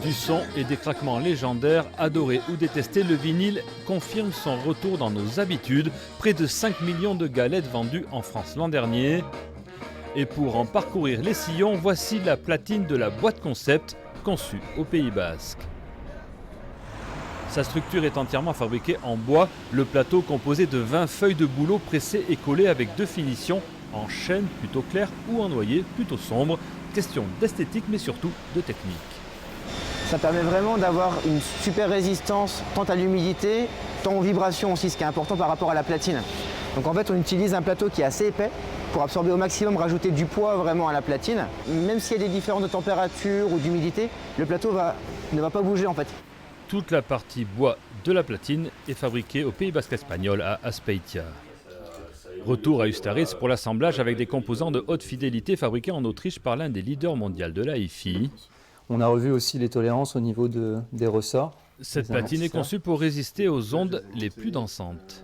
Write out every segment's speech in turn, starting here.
Du son et des craquements légendaires, adoré ou détesté, le vinyle confirme son retour dans nos habitudes. Près de 5 millions de galettes vendues en France l'an dernier. Et pour en parcourir les sillons, voici la platine de la boîte concept conçue au Pays Basque. Sa structure est entièrement fabriquée en bois, le plateau composé de 20 feuilles de bouleau pressées et collées avec deux finitions, en chêne plutôt clair ou en noyer plutôt sombre. Question d'esthétique mais surtout de technique. Ça permet vraiment d'avoir une super résistance tant à l'humidité, tant aux vibrations aussi, ce qui est important par rapport à la platine. Donc en fait on utilise un plateau qui est assez épais pour absorber au maximum, rajouter du poids vraiment à la platine. Même s'il y a des différences de température ou d'humidité, le plateau ne va pas bouger en fait. Toute la partie bois de la platine est fabriquée au Pays Basque espagnol à Azpeitia. Retour à Ustaritz pour l'assemblage avec des composants de haute fidélité fabriqués en Autriche par l'un des leaders mondiaux de la hi-fi. On a revu aussi les tolérances au niveau des ressorts. Cette platine est conçue pour résister aux ondes les plus dansantes.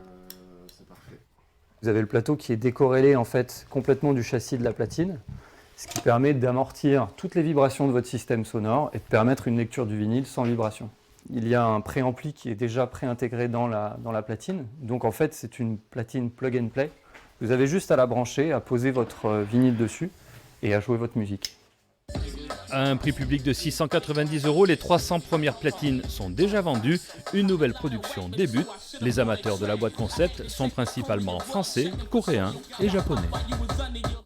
Vous avez le plateau qui est décorrélé en fait complètement du châssis de la platine, ce qui permet d'amortir toutes les vibrations de votre système sonore et de permettre une lecture du vinyle sans vibration. Il y a un préampli qui est déjà préintégré dans la platine, donc en fait c'est une platine plug and play. Vous avez juste à la brancher, à poser votre vinyle dessus et à jouer votre musique. À un prix public de 690 €, les 300 premières platines sont déjà vendues. Une nouvelle production débute. Les amateurs de la boîte concept sont principalement français, coréens et japonais.